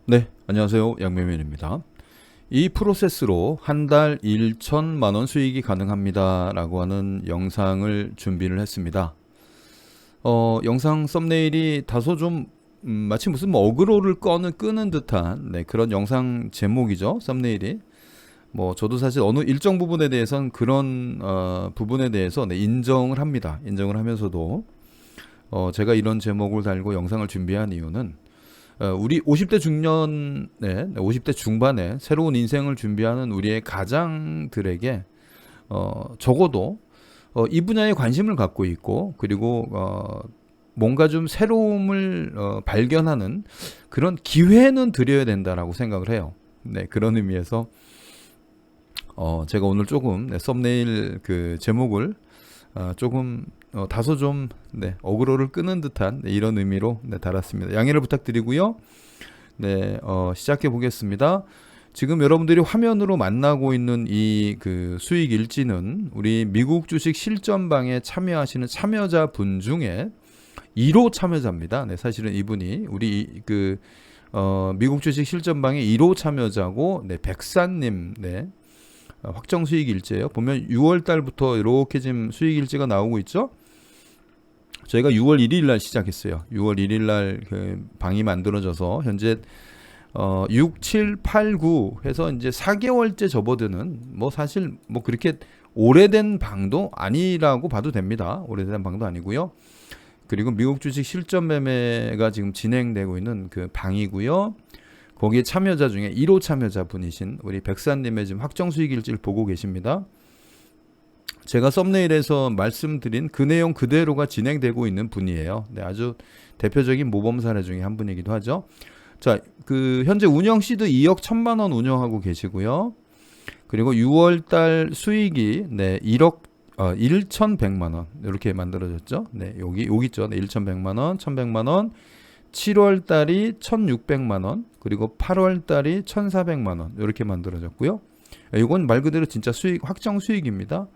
네, 안녕하세요. 양매면입니다. 이 프로세스로 한 달 1천만 원 수익이 가능합니다. 라고 하는 영상을 준비를 했습니다. 영상 썸네일이 다소 좀 마치 무슨 뭐 어그로를 끄는 듯한 그런 영상 제목이죠. 썸네일이. 뭐 저도 사실 어느 일정 부분에 대해서는 그런 부분에 대해서 인정을 합니다. 인정을 하면서도 제가 이런 제목을 달고 영상을 준비한 이유는 우리 50대 중년에 50대 중반에 새로운 인생을 준비하는 우리의 가장들에게 적어도 이 분야에 관심을 갖고 있고 그리고 뭔가 좀 새로움을 발견하는 그런 기회는 드려야 된다라고 생각을 해요. 네, 그런 의미에서 제가 오늘 조금 썸네일 그 제목을 조금 다소 좀 어그로를 끄는 듯한 이런 의미로 달았습니다. 양해를 부탁드리고요. 시작해 보겠습니다. 지금 여러분들이 화면으로 만나고 있는 이 그 수익 일지는 우리 미국 주식 실전방에 참여하시는 참여자분 중에 1호 참여자입니다. 사실은 이분이 우리 그 미국 주식 실전방의 1호 참여자고 백사님 확정 수익 일지예요. 보면 6월 달부터 이렇게 지금 수익 일지가 나오고 있죠. 저희가 6월 1일 날 시작했어요. 6월 1일 날 그 방이 만들어져서 현재 6, 7, 8, 9 해서 이제 4개월째 접어드는 뭐 사실 뭐 그렇게 오래된 방도 아니라고 봐도 됩니다. 오래된 방도 아니고요. 그리고 미국 주식 실전 매매가 지금 진행되고 있는 그 방이고요. 거기에 참여자 중에 1호 참여자 분이신 우리 백사님의 지금 확정 수익 일지를 보고 계십니다. 제가 썸네일에서 말씀드린 그 내용 그대로가 진행되고 있는 분이에요. 아주 대표적인 모범 사례 중에 한 분이기도 하죠. 자, 그 현재 운영 시드 2억 1천만 원 운영하고 계시고요. 그리고 6월 달 수익이 1억 1,100만 원 이렇게 만들어졌죠. 여기 있죠. 1,100만 원, 1,100만 원. 7월 달이 1,600만 원, 그리고 8월 달이 1,400만 원 이렇게 만들어졌고요. 이건 말 그대로 진짜 수익 확정 수익입니다.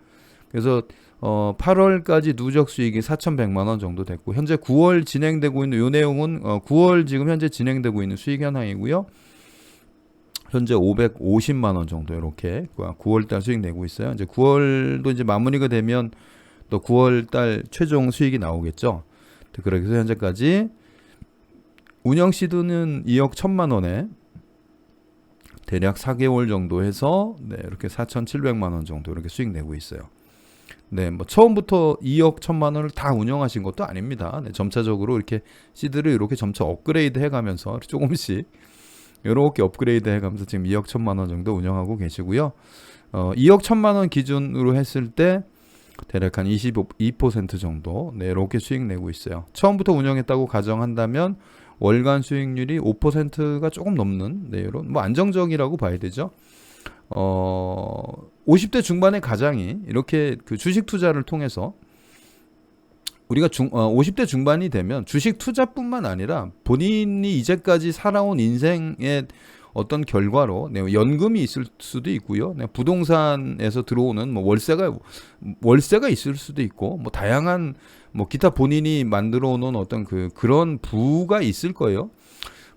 그래서 8월까지 누적 수익이 4,100만 원 정도 됐고 현재 9월 진행되고 있는 이 내용은 9월 지금 현재 진행되고 있는 수익 현황이고요. 현재 550만 원 정도 이렇게 9월 달 수익 내고 있어요. 이제 9월도 이제 마무리가 되면 또 9월 달 최종 수익이 나오겠죠. 그래서 현재까지 운영 시드는 2억 1천만 원에 대략 4개월 정도 해서 이렇게 4,700만 원 정도 이렇게 수익 내고 있어요. 뭐 처음부터 2억 1천만 원을 다 운영하신 것도 아닙니다. 점차적으로 이렇게 시드를 이렇게 점차 업그레이드 해가면서 조금씩 이렇게 업그레이드 해가면서 지금 2억 1천만 원 정도 운영하고 계시고요. 2억 1천만 원 기준으로 했을 때 대략 한 22% 정도 이렇게 수익 내고 있어요. 처음부터 운영했다고 가정한다면 월간 수익률이 5%가 조금 넘는 이런 뭐 안정적이라고 봐야 되죠. 50대 중반의 가장이 이렇게 그 주식 투자를 통해서 우리가 50대 중반이 되면 주식 투자뿐만 아니라 본인이 이제까지 살아온 인생의 어떤 결과로 연금이 있을 수도 있고요. 부동산에서 들어오는 뭐 월세가 있을 수도 있고 뭐 다양한 뭐 기타 본인이 만들어 놓은 어떤 그런 부가 있을 거예요.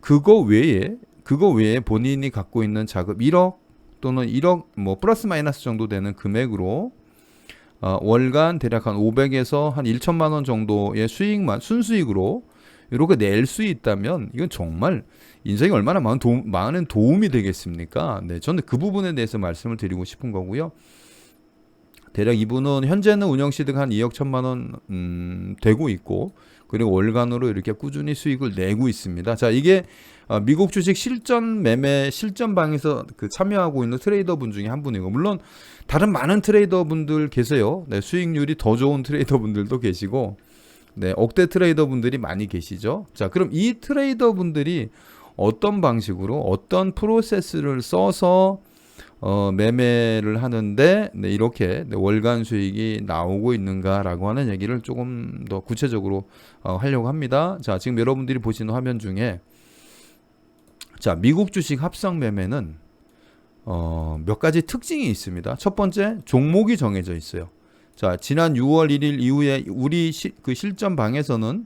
그거 외에 본인이 갖고 있는 자금 1억 또는 1억 뭐 플러스 마이너스 정도 되는 금액으로 월간 대략 한 500에서 한 1천만 원 정도의 수익만 순수익으로 이렇게 낼 수 있다면 이건 정말 인생에 얼마나 많은 도움이 되겠습니까? 저는 그 부분에 대해서 말씀을 드리고 싶은 거고요. 대략 이분은 현재는 운영 시드가 한 2억 1천만 원 되고 있고 그리고 월간으로 이렇게 꾸준히 수익을 내고 있습니다. 자, 이게 미국 주식 실전방에서 참여하고 있는 트레이더 분 중에 한 분이고 물론 다른 많은 트레이더 분들 계세요. 수익률이 더 좋은 트레이더 분들도 계시고 억대 트레이더 분들이 많이 계시죠. 자, 그럼 이 트레이더 분들이 어떤 방식으로 어떤 프로세스를 써서 매매를 하는데 이렇게 월간 수익이 나오고 있는가라고 하는 얘기를 조금 더 구체적으로 하려고 합니다. 자, 지금 여러분들이 보시는 화면 중에 자, 미국 주식 합성 매매는 몇 가지 특징이 있습니다. 첫 번째, 종목이 정해져 있어요. 자, 지난 6월 1일 이후에 우리 그 실전 방에서는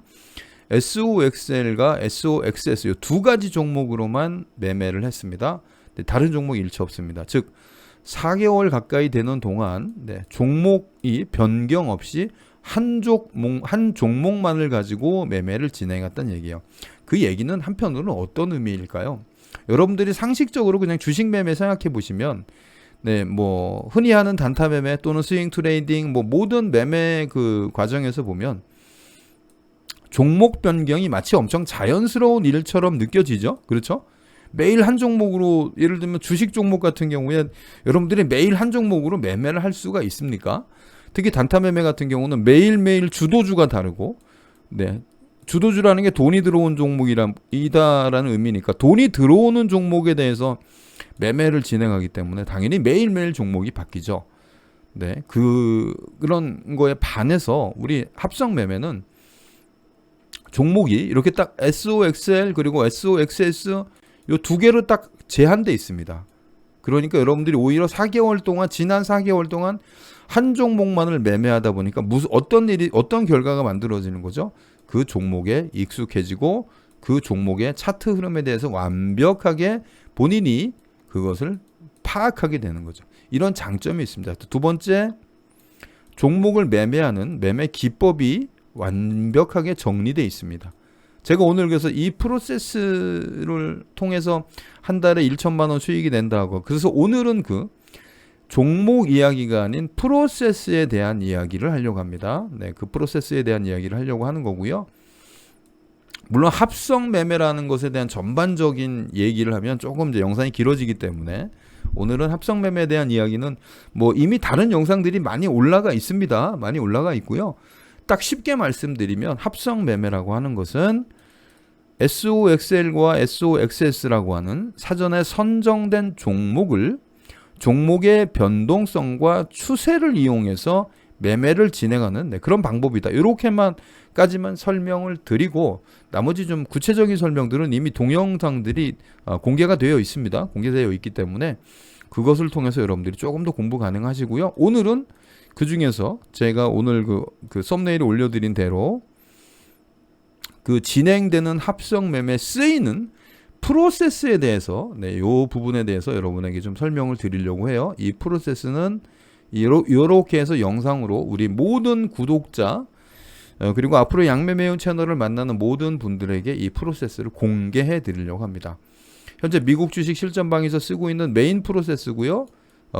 SOXL과 SOXS 이 두 가지 종목으로만 매매를 했습니다. 다른 종목이 일체 없습니다. 즉 4개월 가까이 되는 동안 종목이 변경 없이 한 종목만을 가지고 매매를 진행했다는 얘기예요. 그 얘기는 한편으로는 어떤 의미일까요? 여러분들이 상식적으로 그냥 주식 매매 생각해 보시면 뭐 흔히 하는 단타 매매 또는 스윙 트레이딩 뭐 모든 매매 그 과정에서 보면 종목 변경이 마치 엄청 자연스러운 일처럼 느껴지죠. 그렇죠? 매일 한 종목으로 예를 들면 주식 종목 같은 경우에 여러분들이 매일 한 종목으로 매매를 할 수가 있습니까? 특히 단타 매매 같은 경우는 매일매일 주도주가 다르고 주도주라는 게 돈이 들어온 종목이다라는 의미니까 돈이 들어오는 종목에 대해서 매매를 진행하기 때문에 당연히 매일매일 종목이 바뀌죠. 그런 거에 반해서 우리 합성 매매는 종목이 이렇게 딱 SOXL 그리고 SOXS 요 두 개로 딱 제한돼 있습니다. 그러니까 여러분들이 오히려 4개월 동안 지난 4개월 동안 한 종목만을 매매하다 보니까 어떤 결과가 만들어지는 거죠? 그 종목에 익숙해지고 그 종목의 차트 흐름에 대해서 완벽하게 본인이 그것을 파악하게 되는 거죠. 이런 장점이 있습니다. 두 번째, 종목을 매매하는 매매 기법이 완벽하게 정리되어 있습니다. 제가 오늘 그래서 이 프로세스를 통해서 한 달에 1천만 원 수익이 낸다고. 그래서 오늘은 그 종목 이야기가 아닌 프로세스에 대한 이야기를 하려고 합니다. 그 프로세스에 대한 이야기를 하려고 하는 거고요. 물론 합성 매매라는 것에 대한 전반적인 얘기를 하면 조금 이제 영상이 길어지기 때문에 오늘은 합성 매매에 대한 이야기는 뭐 이미 다른 영상들이 많이 올라가 있습니다. 많이 올라가 있고요. 딱 쉽게 말씀드리면 합성 매매라고 하는 것은 SOXL과 SOXS라고 하는 사전에 선정된 종목의 변동성과 추세를 이용해서 매매를 진행하는 그런 방법이다. 이렇게만까지만 설명을 드리고 나머지 좀 구체적인 설명들은 이미 동영상들이 공개가 되어 있습니다. 공개되어 있기 때문에 그것을 통해서 여러분들이 조금 더 공부 가능하시고요. 오늘은 그 중에서 제가 오늘 그 썸네일에 올려드린 대로 그 진행되는 합성 매매 쓰이는 프로세스에 대해서 이 부분에 대해서 여러분에게 좀 설명을 드리려고 해요. 이 프로세스는 이렇게 해서 영상으로 우리 모든 구독자 그리고 앞으로 양매매운 채널을 만나는 모든 분들에게 이 프로세스를 공개해 드리려고 합니다. 현재 미국 주식 실전방에서 쓰고 있는 메인 프로세스고요.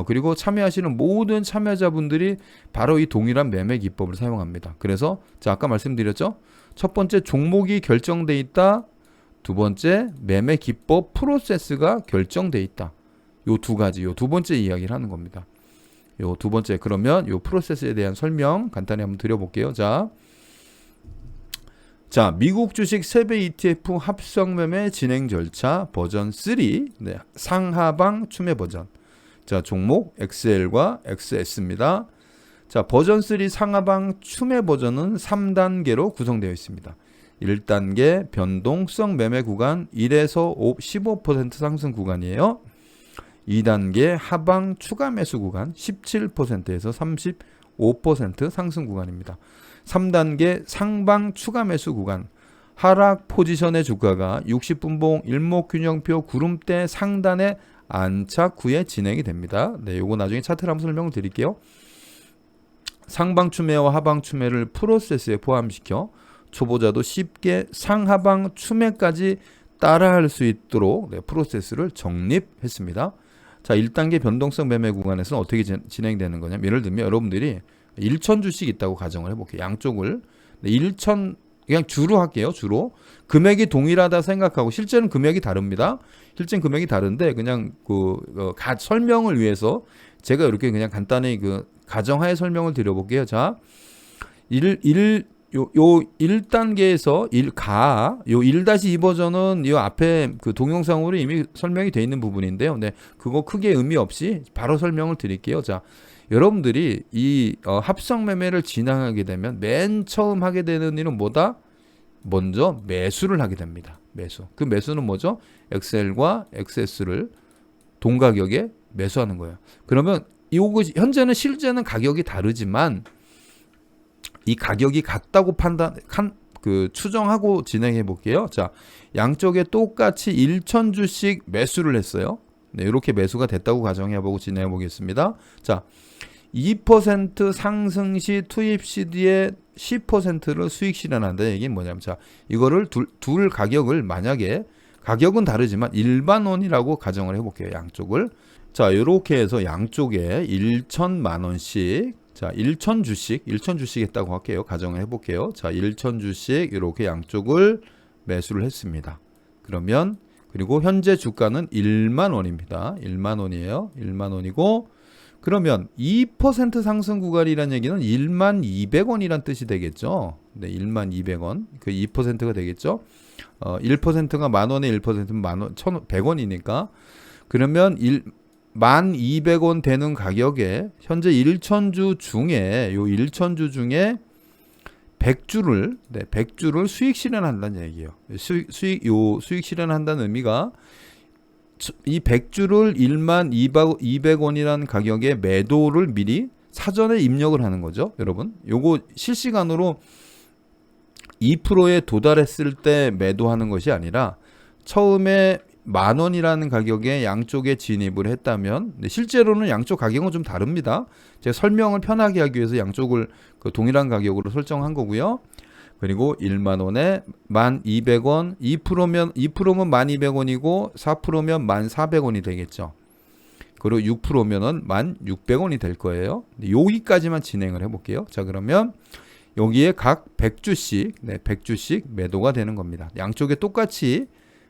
그리고 참여하시는 모든 참여자분들이 바로 이 동일한 매매 기법을 사용합니다. 그래서 아까 말씀드렸죠. 첫 번째 종목이 결정돼 있다. 두 번째 매매 기법 프로세스가 결정돼 있다. 요 두 가지, 요 두 번째 이야기를 하는 겁니다. 요 두 번째 그러면 요 프로세스에 대한 설명 간단히 한번 드려볼게요. 자, 미국 주식 세배 ETF 합성 매매 진행 절차 버전 3 상하방 추매 버전. 종목 XL과 XS입니다. 버전 3 상하방 추매 버전은 3단계로 구성되어 있습니다. 1단계 변동성 매매 구간 1에서 15% 상승 구간이에요. 2단계 하방 추가 매수 구간 17%에서 35% 상승 구간입니다. 3단계 상방 추가 매수 구간 하락 포지션의 주가가 60분봉 일목균형표 구름대 상단에 안착 후에 진행이 됩니다. 요거 나중에 차트를 한번 설명을 드릴게요. 상방 추매와 하방 추매를 프로세스에 포함시켜 초보자도 쉽게 상하방 추매까지 따라할 수 있도록 프로세스를 정립했습니다. 1단계 변동성 매매 구간에서는 어떻게 진행되는 거냐면 예를 들면 여러분들이 1,000주씩 있다고 가정을 해볼게요. 양쪽을 1,000 그냥 주로 할게요. 주로 금액이 동일하다 생각하고 실제는 금액이 다릅니다. 실제는 금액이 다른데 그냥 설명을 위해서 제가 이렇게 그냥 간단히 가정하에 설명을 드려볼게요. 요 1단계에서 1-2 버전은 이 앞에 그 동영상으로 이미 설명이 되어 있는 부분인데요. 그거 크게 의미 없이 바로 설명을 드릴게요. 여러분들이 이 합성 매매를 진행하게 되면 맨 처음 하게 되는 일은 뭐다? 먼저 매수를 하게 됩니다. 매수. 그 매수는 뭐죠? XL과 XS를 동가격에 매수하는 거예요. 그러면 이것이 현재는 실제는 가격이 다르지만 이 가격이 같다고 그 추정하고 진행해 볼게요. 자, 양쪽에 똑같이 1,000주씩 매수를 했어요. 네, 이렇게 매수가 됐다고 가정해 보고 진행해 보겠습니다. 자, 2% 상승 시 투입 시디의 10%를 수익 실현한다. 이게 뭐냐면, 자, 이거를 둘 가격을 만약에 가격은 다르지만 일반원이라고 가정을 해볼게요. 양쪽을. 자, 이렇게 해서 양쪽에 1,000만 원씩, 자, 1,000주씩 했다고 할게요. 가정을 해볼게요. 자, 1,000주씩 이렇게 양쪽을 매수를 했습니다. 그러면 그리고 현재 주가는 1만 원입니다. 1만 원이에요. 1만 원이고, 그러면 2% 상승 구간이라는 얘기는 1만 200원이란 뜻이 되겠죠. 네, 1만 200원. 그 2%가 되겠죠. 1%가 만 원에 1%는 만 원, 1,100원이니까. 그러면 1,200원 되는 가격에 현재 1,000주 중에 요 1,000주 중에 100주를 네, 100주를 수익 실현한다는 얘기예요. 수익 실현한다는 의미가 이 100주를 1만 200원이라는 가격에 매도를 미리 사전에 입력을 하는 거죠. 여러분, 요거 실시간으로 2%에 도달했을 때 매도하는 것이 아니라 처음에 만 원이라는 가격에 양쪽에 진입을 했다면, 실제로는 양쪽 가격은 좀 다릅니다. 제가 설명을 편하게 하기 위해서 양쪽을 그 동일한 가격으로 설정한 거고요. 그리고 1만 원에 1,200원, 2%면 1,200원이고 4%면 1,400원이 되겠죠. 그리고 6%면은 1,600원이 될 거예요. 여기까지만 진행을 해볼게요. 자, 그러면 여기에 각 100주씩, 네, 100주씩 매도가 되는 겁니다. 양쪽에 똑같이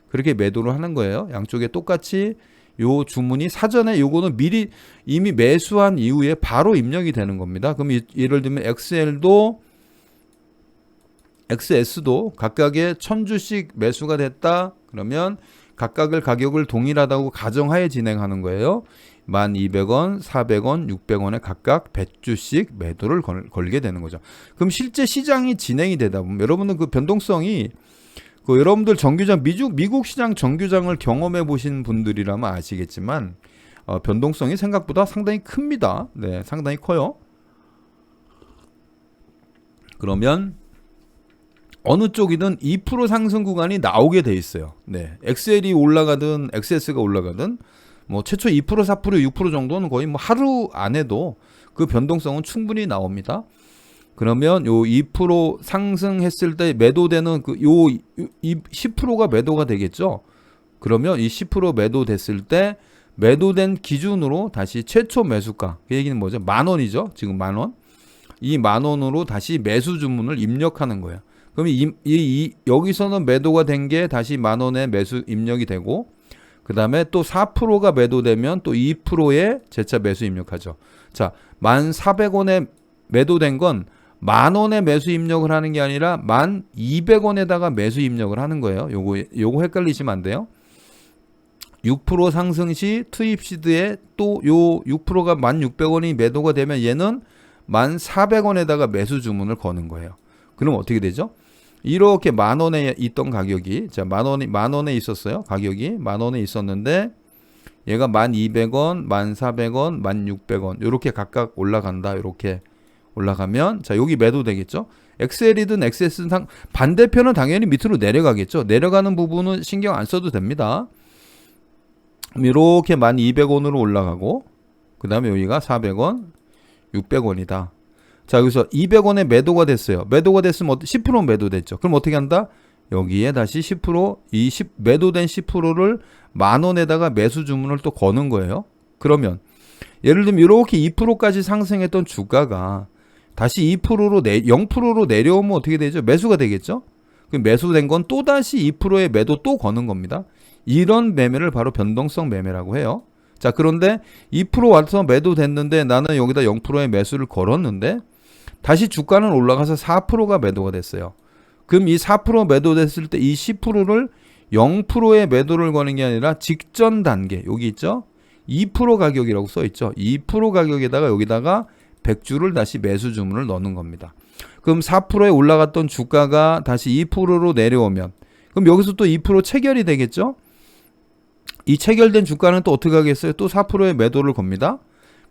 그렇게 매도를 하는 거예요. 양쪽에 똑같이 요 주문이 사전에 요거는 미리 이미 매수한 이후에 바로 입력이 되는 겁니다. 그럼 예를 들면 XS도 각각의 1,000주씩 매수가 됐다. 그러면 각각의 가격을 동일하다고 가정하에 진행하는 거예요. 1,200원, 400원, 600원에 각각 100주씩 매도를 걸게 되는 거죠. 그럼 실제 시장이 진행이 되다 보면 여러분은 그 변동성이 여러분들 정규장 미국 시장 정규장을 경험해 보신 분들이라면 아시겠지만 변동성이 생각보다 상당히 큽니다. 네, 상당히 커요. 그러면 어느 쪽이든 2% 상승 구간이 나오게 돼 있어요. 네, XL이 올라가든 XS가 올라가든 뭐 최초 2%, 4%, 6% 정도는 거의 뭐 하루 안에도 그 변동성은 충분히 나옵니다. 그러면 요 2% 상승했을 때 매도되는 그 요 10%가 매도가 되겠죠. 그러면 이 10% 매도됐을 때 매도된 기준으로 다시 최초 매수가, 그 얘기는 뭐죠? 만 원이죠. 지금 만 원. 이 만 원으로 다시 매수 주문을 입력하는 거예요. 그럼 여기서는 매도가 된 게 다시 만 원에 매수 입력이 되고, 그 다음에 또 4%가 매도되면 또 2%에 재차 매수 입력하죠. 자, 1,400원에 매도된 건 만 원에 매수 입력을 하는 게 아니라 1,200원에다가 매수 입력을 하는 거예요. 요거 헷갈리시면 안 돼요. 6% 상승 시 투입 시드에 또 요 6%가 1,600원이 매도가 되면 얘는 1,400원에다가 매수 주문을 거는 거예요. 그럼 어떻게 되죠? 이렇게 만 원에 있던 가격이, 자, 만 원에 있었어요. 가격이 만 원에 있었는데 얘가 1,200원, 1,400원, 1,600원 이렇게 각각 올라간다. 이렇게 올라가면, 자, 여기 매도 되겠죠? XL이든 XS든 반대편은 당연히 밑으로 내려가겠죠. 내려가는 부분은 신경 안 써도 됩니다. 이렇게 1,200원으로 올라가고, 그 다음에 여기가 400원, 600원이다. 자, 여기서 200원에 매도가 됐어요. 매도가 됐으면 10% 매도됐죠. 그럼 어떻게 한다? 여기에 다시 10%, 매도된 10%를 만 원에다가 매수 주문을 또 거는 거예요. 그러면 예를 들면 이렇게 2%까지 상승했던 주가가 다시 0%로 내려오면 어떻게 되죠? 매수가 되겠죠? 그럼 매수된 건 또다시 2%의 매도 또 거는 겁니다. 이런 매매를 바로 변동성 매매라고 해요. 자, 그런데 2% 와서 매도됐는데 나는 여기다 0%의 매수를 걸었는데 다시 주가는 올라가서 4%가 매도가 됐어요. 그럼 이 4% 매도됐을 때 이 10%를 0%의 매도를 거는 게 아니라 직전 단계, 여기 있죠? 2% 가격이라고 써 있죠. 2% 가격에다가 여기다가 100주를 다시 매수 주문을 넣는 겁니다. 그럼 4%에 올라갔던 주가가 다시 2%로 내려오면, 그럼 여기서 또 2% 체결이 되겠죠? 이 체결된 주가는 또 어떻게 하겠어요? 또 4%의 매도를 겁니다.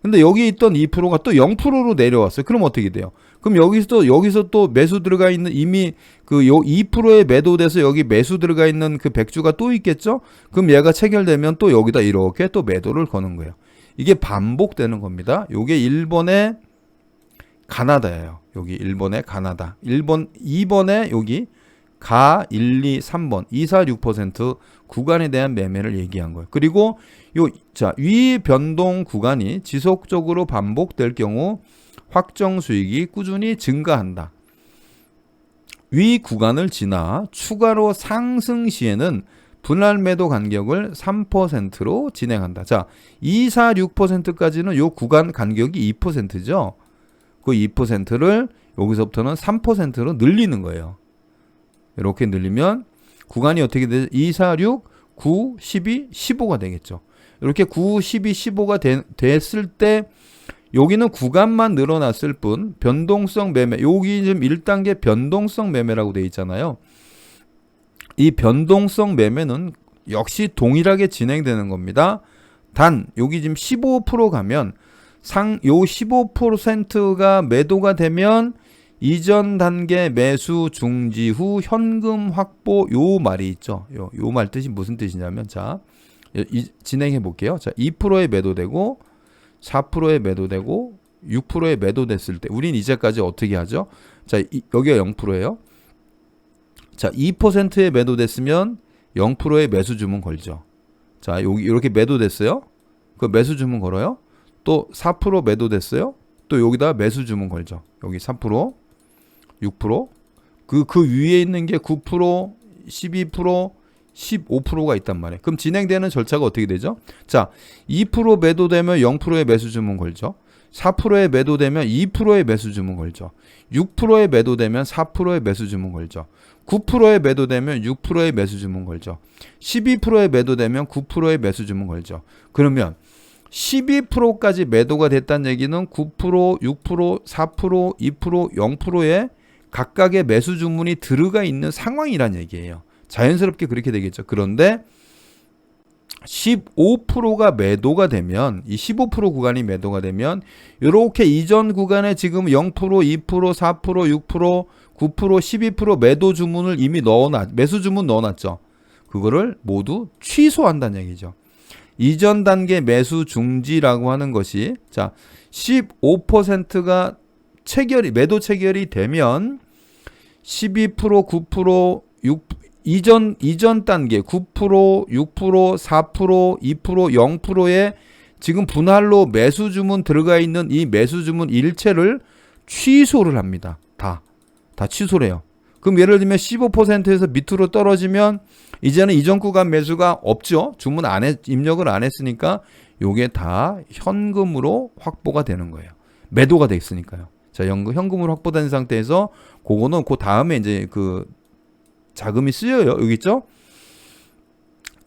근데 여기 있던 2%가 또 0%로 내려왔어요. 그럼 어떻게 돼요? 그럼 그럼 여기서 또 매수 들어가 있는 이미 그 요 2%에 매도돼서 여기 매수 들어가 있는 그 100주가 또 있겠죠? 그럼 얘가 체결되면 또 여기다 이렇게 또 매도를 거는 거예요. 이게 반복되는 겁니다. 요게 1번의 가나다예요. 여기 1번의 가나다. 2번에 여기 가 1, 2, 3번 2, 4, 6% 구간에 대한 매매를 얘기한 거예요. 그리고 위 변동 구간이 지속적으로 반복될 경우 확정 수익이 꾸준히 증가한다. 위 구간을 지나 추가로 상승 시에는 분할 매도 간격을 3%로 진행한다. 자, 2, 4, 6%까지는 요 구간 간격이 2%죠. 그 2%를 여기서부터는 3%로 늘리는 거예요. 이렇게 늘리면 구간이 어떻게 되죠? 2, 4, 6, 9, 12, 15가 되겠죠. 이렇게 9, 12, 15가 됐을 때 여기는 구간만 늘어났을 뿐 변동성 매매, 여기 지금 1단계 변동성 매매라고 되어 있잖아요. 이 변동성 매매는 역시 동일하게 진행되는 겁니다. 단 여기 지금 15% 가면 요 15%가 매도가 되면 이전 단계 매수 중지 후 현금 확보 요 말이 있죠. 요 말 뜻이 무슨 뜻이냐면 자, 진행해 볼게요. 자, 2%에 매도되고 4%에 매도되고 6%에 매도됐을 때 우린 이제까지 어떻게 하죠? 자, 여기가 0%예요. 자, 2%에 매도됐으면 0%에 매수 주문 걸죠. 자, 여기 이렇게 매도됐어요. 그 매수 주문 걸어요. 또 4% 매도됐어요. 또 여기다 매수 주문 걸죠. 여기 3%, 6%, 그 위에 있는 게 9%, 12%, 15%가 있단 말이에요. 그럼 진행되는 절차가 어떻게 되죠? 자, 2% 매도되면 0%의 매수 주문 걸죠. 4%에 매도되면 2%의 매수 주문 걸죠. 6%에 매도되면 4%의 매수 주문 걸죠. 9%에 매도되면 6%의 매수 주문 걸죠. 12%에 매도되면 9%의 매수 주문 걸죠. 그러면 12%까지 매도가 됐다는 얘기는 9%, 6%, 4%, 2%, 0%의 각각의 매수 주문이 들어가 있는 상황이란 얘기예요. 자연스럽게 그렇게 되겠죠. 그런데 15%가 매도가 되면 이 15% 구간이 매도가 되면 이렇게 이전 구간에 지금 0%, 2%, 4%, 6%, 9%, 12% 매도 주문을 이미 매수 주문 넣어놨죠. 그거를 모두 취소한다는 얘기죠. 이전 단계 매수 중지라고 하는 것이 자 15%가 매도 체결이 되면 12%, 9%, 6 이전 단계 9%, 6%, 4%, 2%, 0%의 지금 분할로 매수 주문 들어가 있는 이 매수 주문 일체를 취소를 합니다. 다 취소를 해요. 그럼 예를 들면 15%에서 밑으로 떨어지면 이제는 이전 구간 매수가 없죠. 주문 입력을 안 했으니까 요게 다 현금으로 확보가 되는 거예요. 매도가 됐으니까요. 자, 현금으로 확보된 상태에서 그거는 그 다음에 이제 그 자금이 쓰여요. 여기 있죠?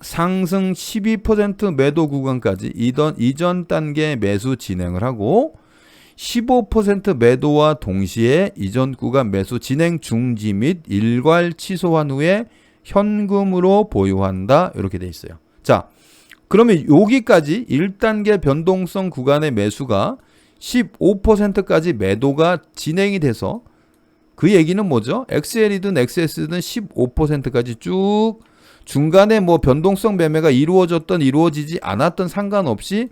상승 12% 매도 구간까지 이전 단계 매수 진행을 하고 15% 매도와 동시에 이전 구간 매수 진행 중지 및 일괄 취소한 후에 현금으로 보유한다. 이렇게 돼 있어요. 자, 그러면 여기까지 1단계 변동성 구간의 매수가 15%까지 매도가 진행이 돼서 그 얘기는 뭐죠? XL이든 XS든 15%까지 쭉 중간에 뭐 변동성 매매가 이루어지지 않았던 상관없이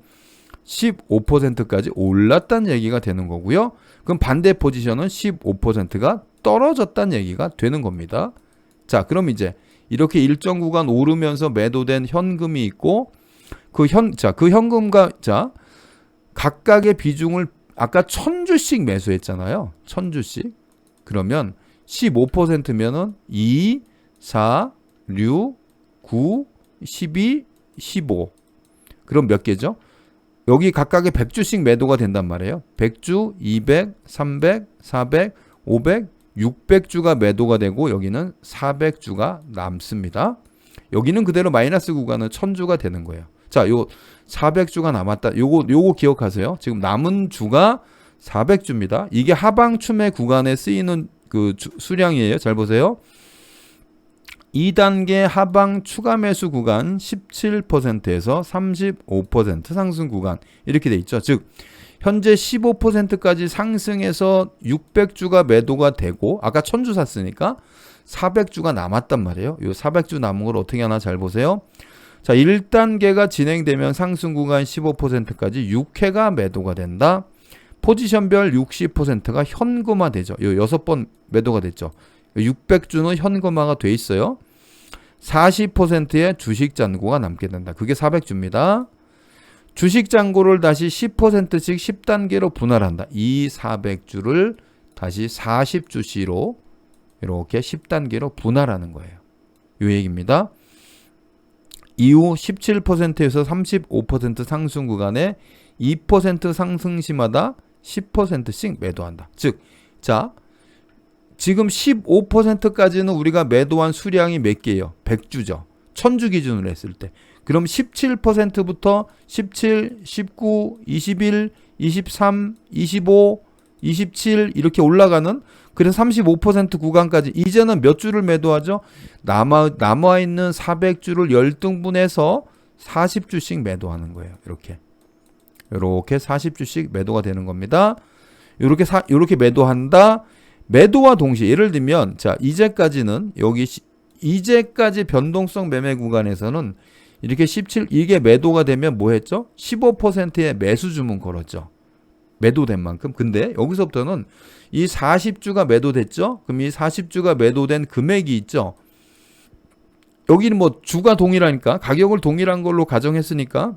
15%까지 올랐다는 얘기가 되는 거고요. 그럼 반대 포지션은 15%가 떨어졌다는 얘기가 되는 겁니다. 자, 그럼 이제 이렇게 일정 구간 오르면서 매도된 현금이 있고 그 현금과 각각의 비중을 아까 1000주씩 매수했잖아요. 1000주씩. 그러면 15%면은 2, 4, 6, 9, 12, 15. 그럼 몇 개죠? 여기 각각의 100주씩 매도가 된단 말이에요. 100주, 200, 300, 400, 500, 600주가 매도가 되고 여기는 400주가 남습니다. 여기는 그대로 마이너스 구간은 1000주가 되는 거예요. 자, 요 400주가 남았다. 요거 기억하세요. 지금 남은 주가 400주입니다. 이게 하방 추매 구간에 쓰이는 그 수량이에요. 잘 보세요. 2단계 하방 추가 매수 구간 17%에서 35% 상승 구간 이렇게 돼 있죠. 즉 현재 15%까지 상승해서 600주가 매도가 되고 아까 1000주 샀으니까 400주가 남았단 말이에요. 이 400주 남은 걸 어떻게 하나 잘 보세요. 자, 1단계가 진행되면 상승 구간 15%까지 6회가 매도가 된다. 포지션별 60%가 현금화 되죠. 이 6번 매도가 됐죠. 600주는 현금화가 돼 있어요. 40%의 주식 잔고가 남게 된다. 그게 400주입니다. 주식 잔고를 다시 10%씩 10단계로 분할한다. 이 400주를 다시 40주시로 이렇게 10단계로 분할하는 거예요. 이 얘기입니다. 이후 17%에서 35% 상승 구간에 2% 상승 시마다 10%씩 매도한다. 즉, 자, 지금 15%까지는 우리가 매도한 수량이 몇 개예요? 100주죠. 1000주 기준으로 했을 때. 그럼 17%부터 17, 19, 21, 23, 25, 27 이렇게 올라가는 그래서 35% 구간까지 이제는 몇 주를 매도하죠? 남아있는 400주를 열등분해서 40주씩 매도하는 거예요. 이렇게 40주씩 매도가 되는 겁니다. 이렇게 매도한다. 매도와 동시에 예를 들면 자 이제까지는 이제까지 변동성 매매 구간에서는 이렇게 17 이게 매도가 되면 뭐 했죠? 15%의 매수 주문 걸었죠. 매도된 만큼. 근데 여기서부터는 이 40주가 매도됐죠? 그럼 이 40주가 매도된 금액이 있죠? 여기는 뭐 주가 동일하니까 가격을 동일한 걸로 가정했으니까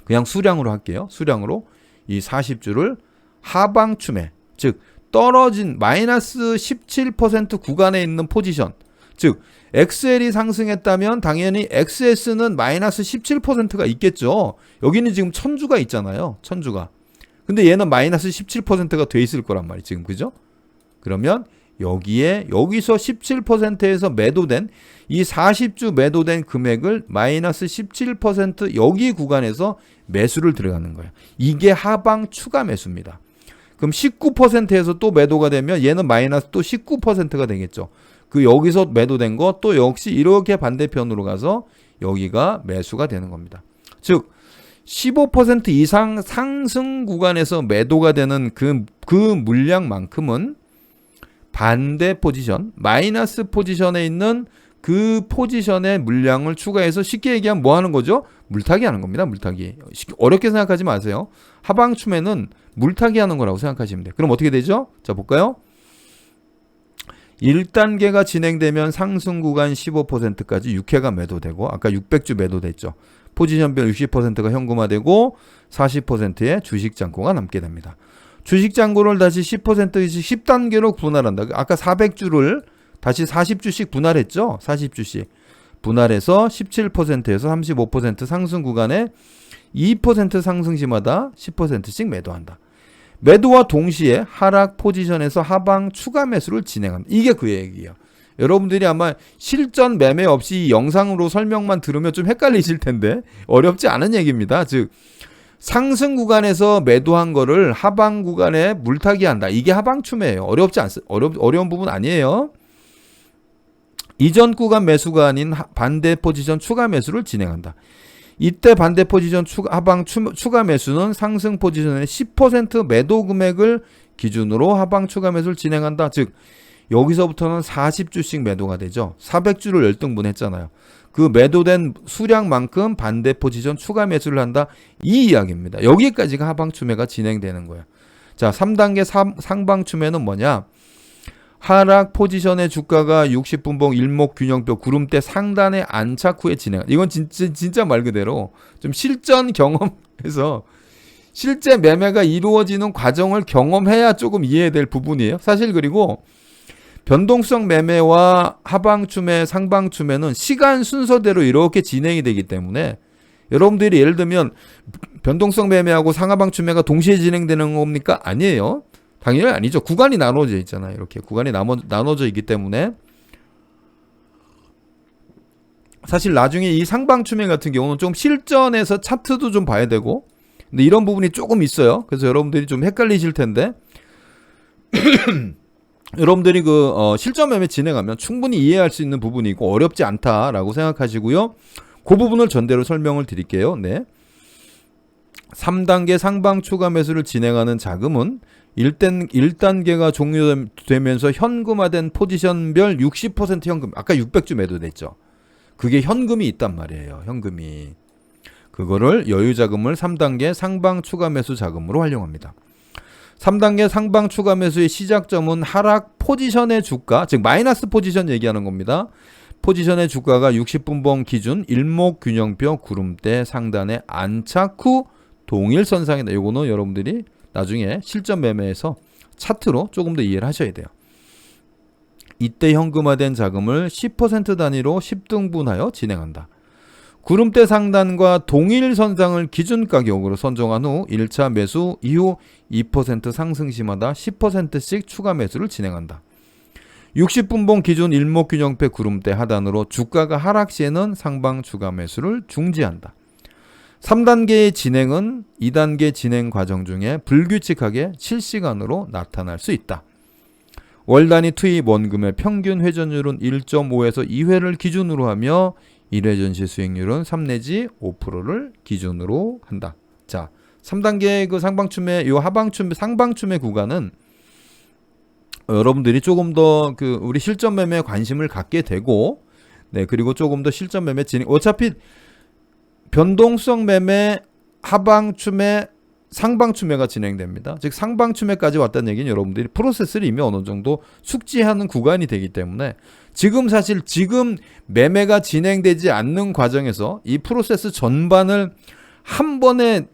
그냥 수량으로 할게요. 수량으로 이 40주를 하방 추매, 즉 떨어진 마이너스 17% 구간에 있는 포지션, 즉 XL이 상승했다면 당연히 XS는 마이너스 17%가 있겠죠. 여기는 지금 1000주가 있잖아요. 1000주가. 근데 얘는 마이너스 17%가 돼 있을 거란 말이에요. 지금 그죠? 그러면 여기서 17%에서 매도된 이 40주 매도된 금액을 마이너스 17% 여기 구간에서 매수를 들어가는 거예요. 이게 하방 추가 매수입니다. 그럼 19%에서 또 매도가 되면 얘는 마이너스 또 19%가 되겠죠. 그 여기서 매도된 거 또 역시 이렇게 반대편으로 가서 여기가 매수가 되는 겁니다. 즉 15% 이상 상승 구간에서 매도가 되는 그 물량만큼은 반대 포지션, 마이너스 포지션에 있는 그 포지션의 물량을 추가해서 쉽게 얘기하면 뭐 하는 거죠? 물타기 하는 겁니다. 물타기. 어렵게 생각하지 마세요. 하방 추매는 물타기 하는 거라고 생각하시면 돼요. 그럼 어떻게 되죠? 자, 볼까요? 1단계가 진행되면 상승 구간 15%까지 6회가 매도되고 아까 600주 매도됐죠. 포지션별 60%가 현금화되고 40%의 주식 잔고가 남게 됩니다. 주식 잔고를 다시 10%씩 10단계로 분할한다. 아까 400주를 다시 40주씩 분할했죠. 40주씩. 분할해서 17%에서 35% 상승 구간에 2% 상승 시마다 10%씩 매도한다. 매도와 동시에 하락 포지션에서 하방 추가 매수를 진행한다. 이게 그 얘기예요. 여러분들이 아마 실전 매매 없이 영상으로 설명만 들으면 좀 헷갈리실 텐데 어렵지 않은 얘기입니다. 즉 상승 구간에서 매도한 거를 하방 구간에 물타기 한다. 이게 하방 추매예요. 어려운 부분 아니에요. 이전 구간 매수가 아닌 반대 포지션 추가 매수를 진행한다. 이때 반대 포지션 하방 추가 매수는 상승 포지션의 10% 매도 금액을 기준으로 하방 추가 매수를 진행한다. 즉 여기서부터는 40주씩 매도가 되죠. 400주를 열등분 했잖아요. 그 매도된 수량만큼 반대 포지션 추가 매수를 한다. 이 이야기입니다. 여기까지가 하방 추매가 진행되는 거예요. 자, 3단계 상방 추매는 뭐냐? 하락 포지션의 주가가 60분봉 일목균형표 구름대 상단에 안착 후에 진행한다. 이건 진짜 말 그대로 좀 실전 경험해서 실제 매매가 이루어지는 과정을 경험해야 조금 이해될 부분이에요. 사실 그리고 변동성 매매와 하방 추매, 상방 추매는 시간 순서대로 이렇게 진행이 되기 때문에 여러분들이 예를 들면 변동성 매매하고 상하방 추매가 동시에 진행되는 겁니까? 아니에요. 당연히 아니죠. 구간이 나눠져 있잖아요. 이렇게 구간이 나눠져 있기 때문에 사실 나중에 이 상방 추매 같은 경우는 좀 실전에서 차트도 좀 봐야 되고 근데 이런 부분이 조금 있어요. 그래서 여러분들이 좀 헷갈리실 텐데 여러분들이 실전 매매 진행하면 충분히 이해할 수 있는 부분이고 어렵지 않다라고 생각하시고요. 그 부분을 전대로 설명을 드릴게요. 네. 3단계 상방 추가 매수를 진행하는 자금은 1단계가 종료되면서 현금화된 포지션별 60% 현금, 아까 600주 매도됐죠. 그게 현금이 있단 말이에요. 현금이. 그거를 여유자금을 3단계 상방 추가 매수 자금으로 활용합니다. 3단계 상방 추가 매수의 시작점은 하락 포지션의 주가, 즉 마이너스 포지션 얘기하는 겁니다. 포지션의 주가가 60분봉 기준 일목균형표 구름대 상단에 안착 후 동일선상이다. 요거는 여러분들이 나중에 실전 매매에서 차트로 조금 더 이해를 하셔야 돼요. 이때 현금화된 자금을 10% 단위로 10등분하여 진행한다. 구름대 상단과 동일선상을 기준가격으로 선정한 후 1차 매수 이후 2% 상승 시마다 10%씩 추가 매수를 진행한다. 60분봉 기준 일목균형표 구름대 하단으로 주가가 하락 시에는 상방 추가 매수를 중지한다. 3단계의 진행은 2단계 진행 과정 중에 불규칙하게 실시간으로 나타날 수 있다. 월 단위 투입 원금의 평균 회전율은 1.5에서 2회를 기준으로 하며 1회 전시 수익률은 3 내지 5%를 기준으로 한다. 자, 3단계 그 상방춤의 요 하방춤 상방춤의 구간은 여러분들이 조금 더 우리 실전 매매에 관심을 갖게 되고, 네, 그리고 조금 더 실전 매매 진행, 어차피 변동성 매매 하방춤에 상방춤매가 진행됩니다. 즉 상방춤매까지 왔다는 얘기는 여러분들이 프로세스를 이미 어느 정도 숙지하는 구간이 되기 때문에 지금 매매가 진행되지 않는 과정에서 이 프로세스 전반을 한 번에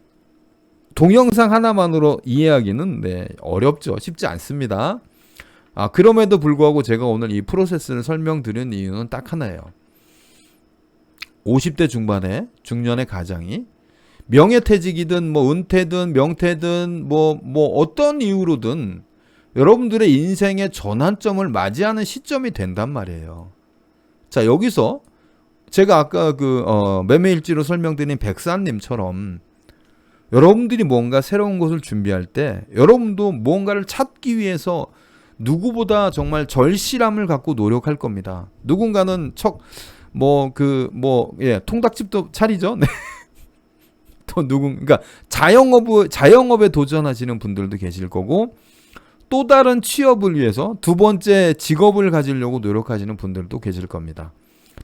동영상 하나만으로 이해하기는 어렵죠. 쉽지 않습니다. 그럼에도 불구하고 제가 오늘 이 프로세스를 설명드린 이유는 딱 하나예요. 50대 중반에 중년의 가장이 명예퇴직이든 은퇴든 명퇴든 어떤 이유로든 여러분들의 인생의 전환점을 맞이하는 시점이 된단 말이에요. 자, 여기서 제가 아까 매매일지로 설명드린 백사님처럼 여러분들이 뭔가 새로운 것을 준비할 때 여러분도 뭔가를 찾기 위해서 누구보다 정말 절실함을 갖고 노력할 겁니다. 누군가는 통닭집도 차리죠. 네. 또 그러니까 자영업에 도전하시는 분들도 계실 거고, 또 다른 취업을 위해서 두 번째 직업을 가지려고 노력하시는 분들도 계실 겁니다.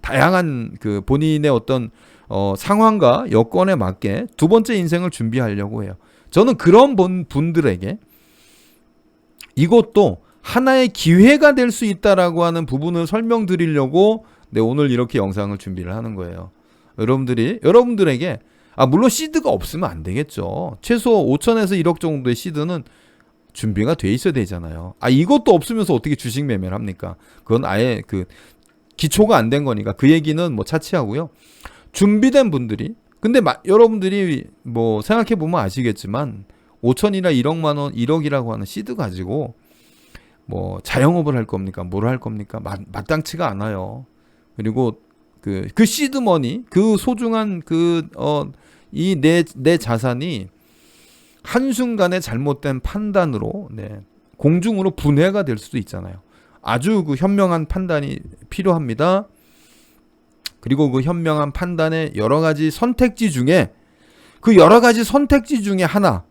다양한 본인의 어떤 상황과 여건에 맞게 두 번째 인생을 준비하려고 해요. 저는 그런 분들에게 이것도 하나의 기회가 될 수 있다라고 하는 부분을 설명드리려고 오늘 이렇게 영상을 준비를 하는 거예요. 여러분들에게 물론 시드가 없으면 안 되겠죠. 최소 5천에서 1억 정도의 시드는 준비가 돼 있어야 되잖아요. 이것도 없으면서 어떻게 주식 매매를 합니까? 그건 아예 기초가 안 된 거니까 그 얘기는 차치하고요. 준비된 분들이, 근데 여러분들이 생각해 보면 아시겠지만 5천이나 1억만 원, 1억이라고 하는 시드 가지고 자영업을 할 겁니까? 뭘 할 겁니까? 마땅치가 않아요. 그리고 그 시드머니, 소중한 내 자산이 한순간에 잘못된 판단으로 공중으로 분해가 될 수도 있잖아요. 아주 현명한 판단이 필요합니다. 그리고 그 현명한 판단의 여러 가지 선택지 중에 하나,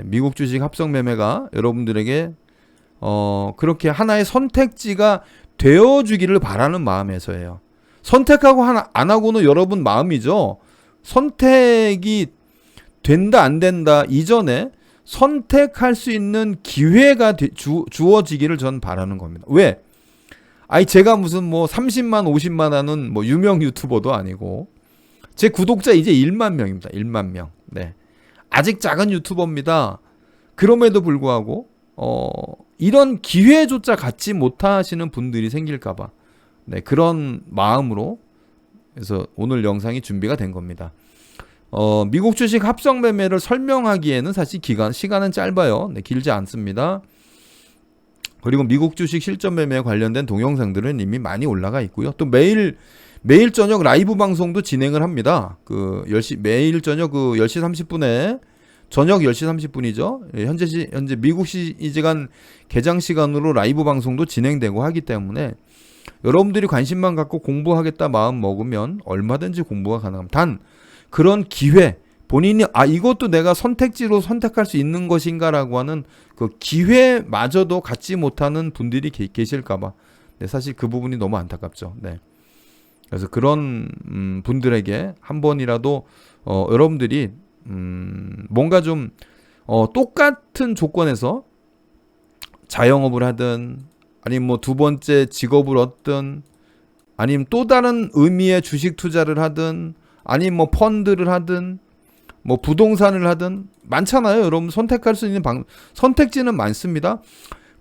미국 주식 합성 매매가 여러분들에게 그렇게 하나의 선택지가 되어주기를 바라는 마음에서예요. 선택하고 안 하고는 여러분 마음이죠. 선택이 된다 안 된다 이전에 선택할 수 있는 기회가 주어지기를 전 바라는 겁니다. 왜? 제가 무슨 30만 50만 하는 유명 유튜버도 아니고 제 구독자 이제 1만 명입니다. 1만 명. 네. 아직 작은 유튜버입니다. 그럼에도 불구하고 이런 기회조차 갖지 못하시는 분들이 생길까봐 그런 마음으로 그래서 오늘 영상이 준비가 된 겁니다. 미국 주식 합성 매매를 설명하기에는 사실 시간은 짧아요. 길지 않습니다. 그리고 미국 주식 실전 매매에 관련된 동영상들은 이미 많이 올라가 있고요. 또 매일 저녁 라이브 방송도 진행을 합니다. 매일 저녁 10시 30분에 저녁 10시 30분이죠. 현재 미국 시간 개장 시간으로 라이브 방송도 진행되고 하기 때문에 여러분들이 관심만 갖고 공부하겠다 마음 먹으면 얼마든지 공부가 가능합니다. 단 그런 기회, 본인이 이것도 내가 선택지로 선택할 수 있는 것인가라고 하는 그 기회마저도 갖지 못하는 분들이 계실까봐 네, 사실 그 부분이 너무 안타깝죠. 네. 그래서 그런 분들에게 한 번이라도 여러분들이 뭔가 좀 똑같은 조건에서 자영업을 하든 아니면 뭐 두 번째 직업을 얻든 아니면 또 다른 의미의 주식 투자를 하든 아니면 뭐 펀드를 하든 뭐 부동산을 하든 많잖아요. 여러분 선택할 수 있는 선택지는 많습니다.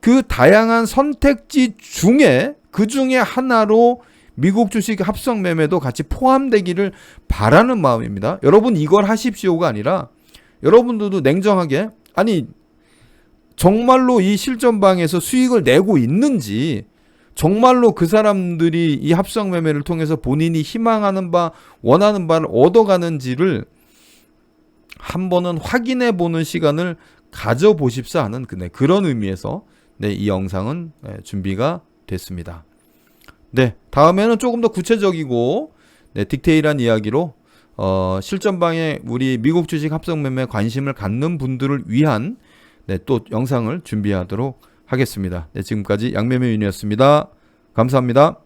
그 다양한 선택지 중에 그 중에 하나로 미국 주식 합성 매매도 같이 포함되기를 바라는 마음입니다. 여러분 이걸 하십시오가 아니라 여러분들도 냉정하게 정말로 이 실전방에서 수익을 내고 있는지 정말로 그 사람들이 이 합성 매매를 통해서 본인이 희망하는 바 원하는 바를 얻어가는지를 한 번은 확인해 보는 시간을 가져보십사 하는 그런 의미에서 이 영상은 준비가 됐습니다. 네, 다음에는 조금 더 구체적이고 디테일한 이야기로 실전방에 우리 미국 주식 합성 매매 관심을 갖는 분들을 위한 또 영상을 준비하도록 하겠습니다. 지금까지 양매매윤이었습니다. 감사합니다.